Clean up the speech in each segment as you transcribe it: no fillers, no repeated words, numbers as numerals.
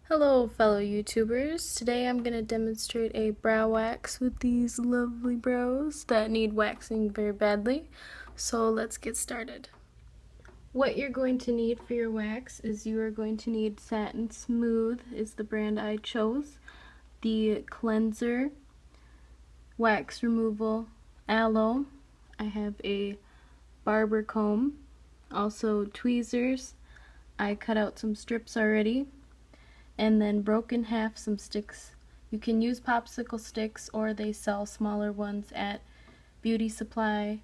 Hello fellow YouTubers, today I'm going to demonstrate a brow wax with these lovely brows that need waxing very badly, so let's get started. What you're going to need for your wax is you are going to need Satin Smooth is the brand I chose, the cleanser, wax removal, aloe, I have a barber comb, also tweezers, I cut out some strips already, and then broke in half some sticks. You can use popsicle sticks or they sell smaller ones at Beauty Supply.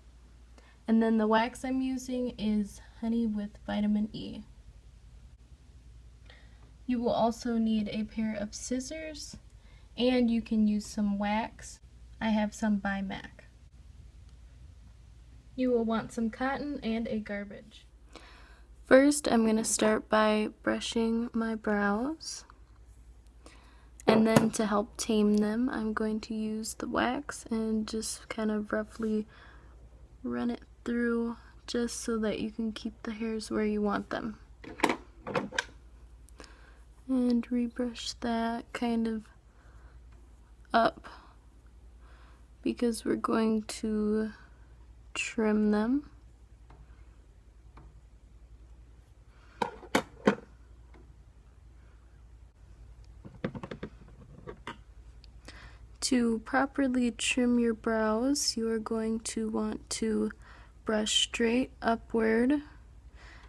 And then the wax I'm using is honey with vitamin E. You will also need a pair of scissors and you can use some wax. I have some by MAC. You will want some cotton and a garbage. First, I'm going to start by brushing my brows. And then to help tame them, I'm going to use the wax and just kind of roughly run it through just so that you can keep the hairs where you want them. And rebrush that kind of up because we're going to trim them. To properly trim your brows, you are going to want to brush straight upward,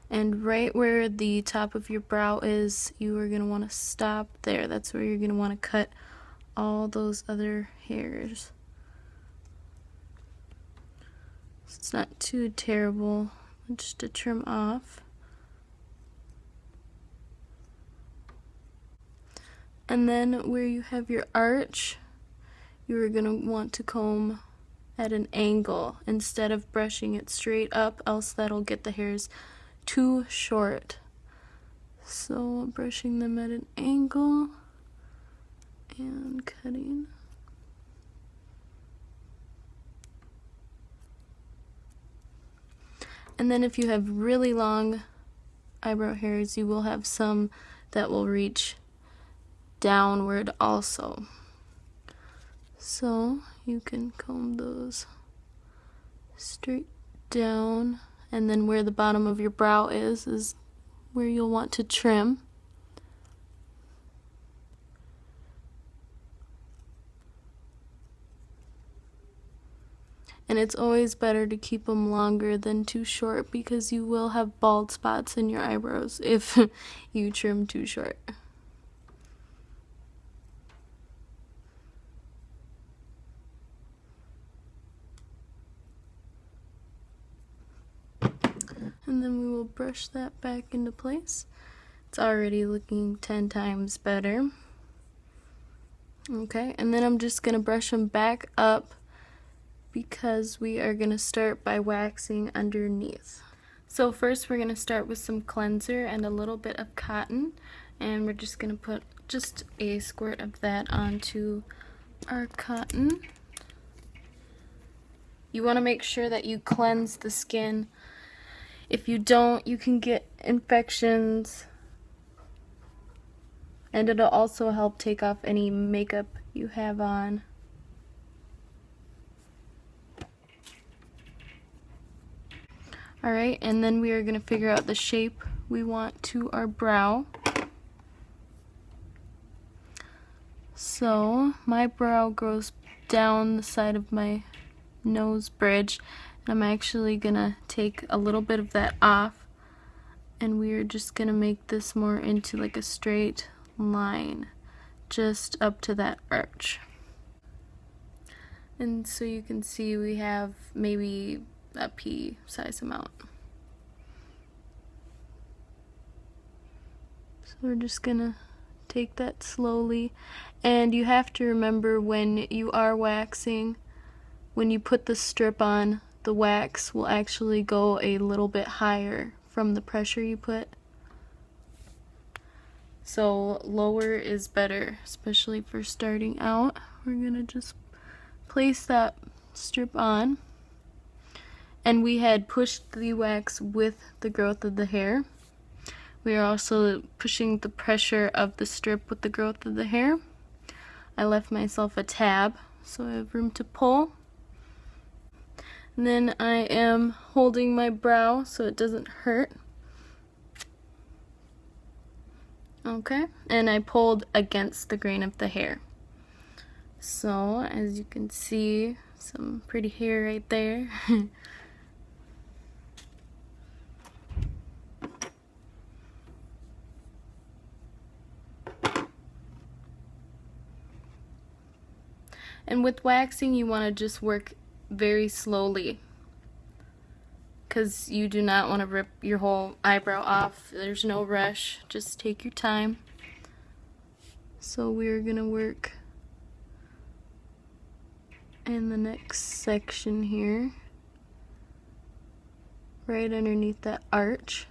and right where the top of your brow is, you are going to want to stop there. That's where you're going to want to cut all those other hairs. It's not too terrible just to trim off. And then where you have your arch, you're going to want to comb at an angle instead of brushing it straight up, else that'll get the hairs too short. So brushing them at an angle and cutting. And then if you have really long eyebrow hairs, you will have some that will reach downward also. So you can comb those straight down, and then where the bottom of your brow is where you'll want to trim. And it's always better to keep them longer than too short because you will have bald spots in your eyebrows if you trim too short. And then we will brush that back into place. It's already looking 10 times better. Okay, and then I'm just going to brush them back up because we are going to start by waxing underneath. So first we're going to start with some cleanser and a little bit of cotton, and we're just going to put just a squirt of that onto our cotton. You want to make sure that you cleanse the skin. If you don't, you can get infections, and it'll also help take off any makeup you have on. Alright, and then we are going to figure out the shape we want to our brow. So my brow goes down the side of my nose bridge, and I'm actually going to take a little bit of that off, and we are just going to make this more into like a straight line just up to that arch. And so you can see we have maybe a pea size amount. So we're just gonna take that slowly, and you have to remember when you are waxing, when you put the strip on, the wax will actually go a little bit higher from the pressure you put. So lower is better, especially for starting out. We're gonna just place that strip on, and we had pushed the wax with the growth of the hair. We are also pushing the pressure of the strip with the growth of the hair. I left myself a tab so I have room to pull. And then I am holding my brow so it doesn't hurt. Okay, and I pulled against the grain of the hair. So as you can see, some pretty hair right there. And with waxing, you want to just work very slowly, because you do not want to rip your whole eyebrow off. There's no rush, just take your time. So we're gonna work in the next section here, right underneath that arch.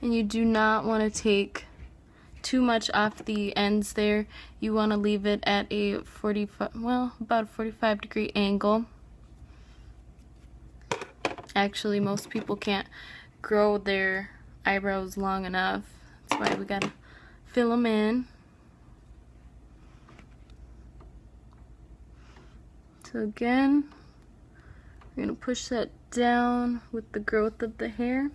And you do not want to take too much off the ends there. You want to leave it at a about a 45-degree angle. Actually, most people can't grow their eyebrows long enough. That's why we gotta fill them in. So again, we're gonna push that down with the growth of the hair.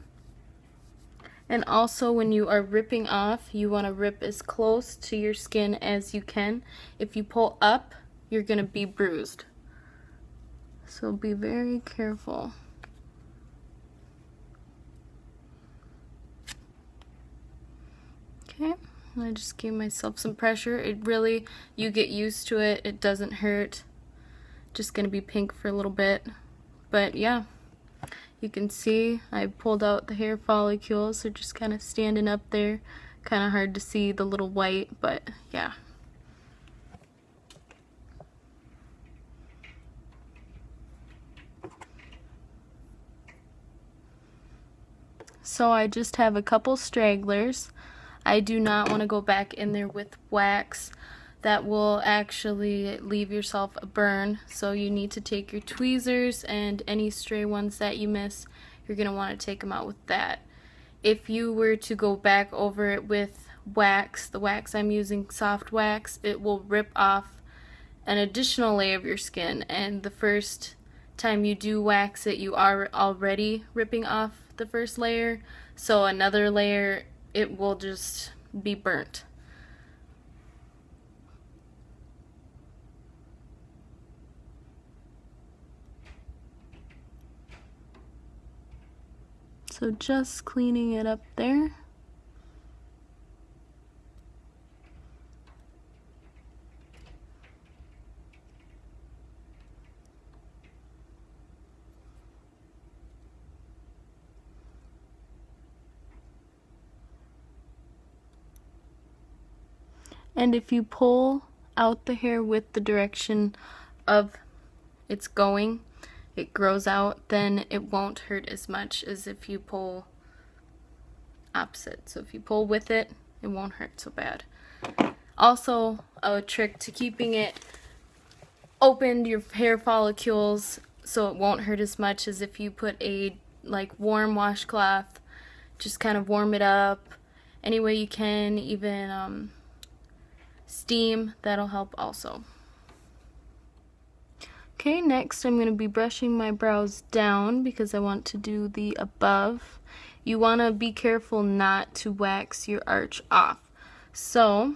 And also, when you are ripping off, you want to rip as close to your skin as you can. If you pull up, you're going to be bruised. So be very careful. Okay, I just gave myself some pressure. It really, you get used to it. It doesn't hurt. Just going to be pink for a little bit. But yeah. You can see I pulled out the hair follicles. They're just kind of standing up there. Kind of hard to see the little white, but yeah. So I just have a couple stragglers. I do not want to go back in there with wax. That will actually leave yourself a burn. So you need to take your tweezers and any stray ones that you miss, you're going to want to take them out with that. If you were to go back over it with wax, the wax I'm using, soft wax, it will rip off an additional layer of your skin. And the first time you do wax it, you are already ripping off the first layer. So another layer, it will just be burnt. So just cleaning it up there. And if you pull out the hair with the direction of it's going, it grows out, then it won't hurt as much as if you pull opposite. So if you pull with it, it won't hurt so bad. Also, a trick to keeping it opened, your hair follicles, so it won't hurt as much, as if you put a warm washcloth, just kind of warm it up any way you can, even steam, that'll help also. Okay, next I'm going to be brushing my brows down because I want to do the above. You want to be careful not to wax your arch off. So,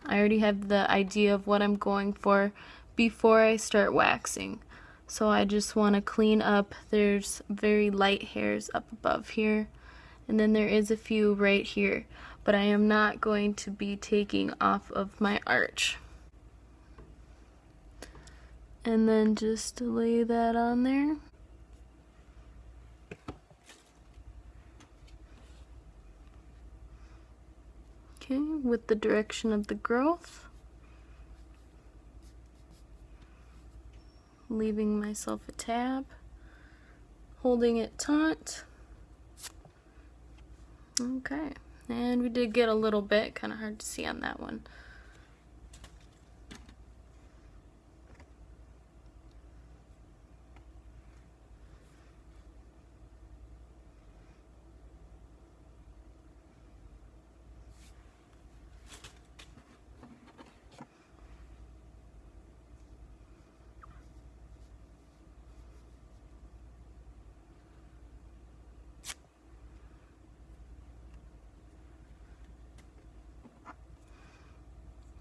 I already have the idea of what I'm going for before I start waxing. So I just want to clean up. There's very light hairs up above here, and then there is a few right here, but I am not going to be taking off of my arch. And then just lay that on there. Okay, with the direction of the growth. Leaving myself a tab. Holding it taut. Okay, and we did get a little bit, kind of hard to see on that one.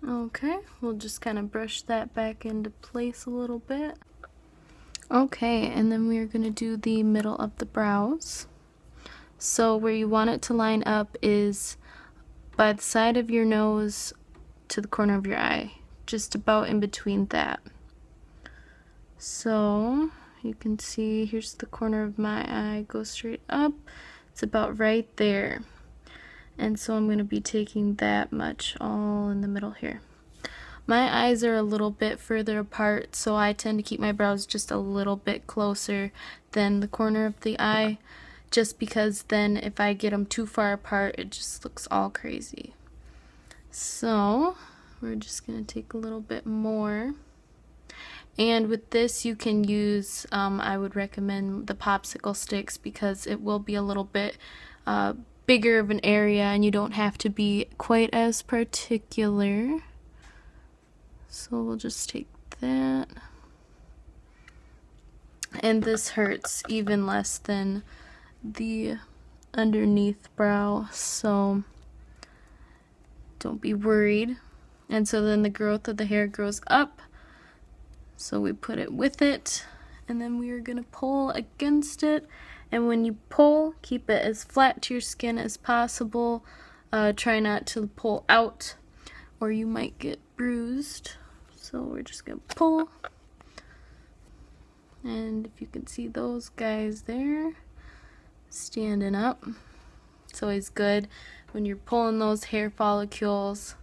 Okay, we'll just kind of brush that back into place a little bit. Okay, and then we're going to do the middle of the brows. So where you want it to line up is by the side of your nose to the corner of your eye, just about in between that. So you can see here's the corner of my eye, go straight up. It's about right there. And so I'm going to be taking that much all in the middle here. My eyes are a little bit further apart, so I tend to keep my brows just a little bit closer than the corner of the eye, just because then if I get them too far apart, it just looks all crazy. So we're just going to take a little bit more. And with this you can use, I would recommend the popsicle sticks because it will be a little bit bigger of an area and you don't have to be quite as particular. So we'll just take that. And this hurts even less than the underneath brow, so don't be worried. And so then the growth of the hair grows up. So we put it with it, and then we are going to pull against it. And when you pull, keep it as flat to your skin as possible. Try not to pull out or you might get bruised. So we're just going to pull. And if you can see those guys there standing up, it's always good when you're pulling those hair follicles.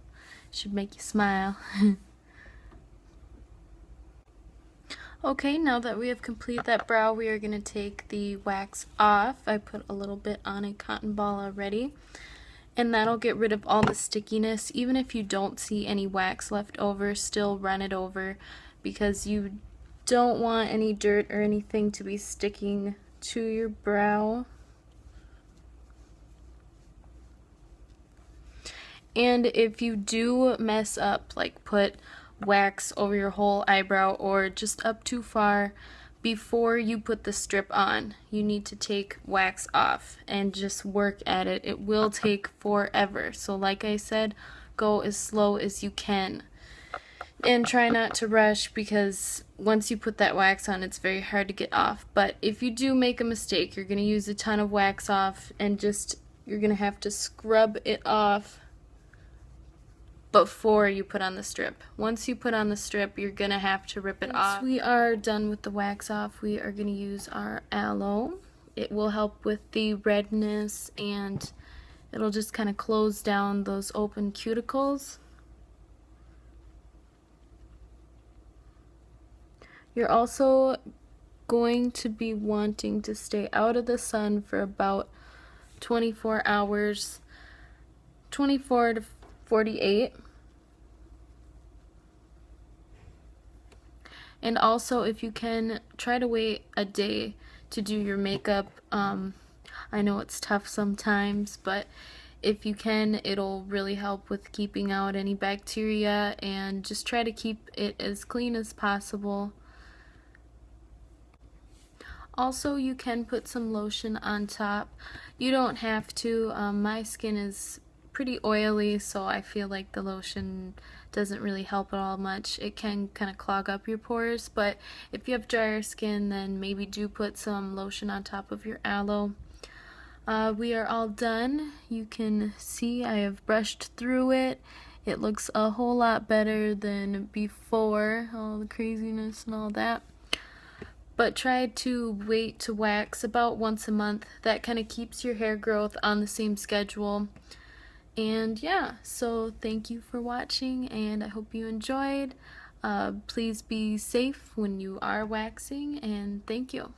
It should make you smile. Okay, now that we have completed that brow, we are going to take the wax off. I put a little bit on a cotton ball already, and that'll get rid of all the stickiness. Even if you don't see any wax left over, still run it over because you don't want any dirt or anything to be sticking to your brow. And if you do mess up, like put wax over your whole eyebrow or just up too far, before you put the strip on, you need to take wax off and just work at it. It will take forever. So like I said, go as slow as you can. And try not to rush because once you put that wax on, it's very hard to get off. But if you do make a mistake, you're going to use a ton of wax off and you're going to have to scrub it off before you put on the strip. Once you put on the strip, you're gonna have to rip it off. Once we are done with the wax off, we are gonna use our aloe. It will help with the redness and it'll just kind of close down those open cuticles. You're also going to be wanting to stay out of the sun for about 24 hours, 24 to 48. And also, if you can, try to wait a day to do your makeup. I know it's tough sometimes, but if you can, it'll really help with keeping out any bacteria, and just try to keep it as clean as possible. Also, you can put some lotion on top. You don't have to. My skin is pretty oily, so I feel like the lotion doesn't really help at all much. It can kind of clog up your pores, but if you have drier skin, then maybe do put some lotion on top of your aloe. We are all done. You can see I have brushed through it. It looks a whole lot better than before, all the craziness and all that. But try to wait to wax about once a month. That kind of keeps your hair growth on the same schedule. And yeah, so thank you for watching, and I hope you enjoyed. Please be safe when you are waxing, and thank you.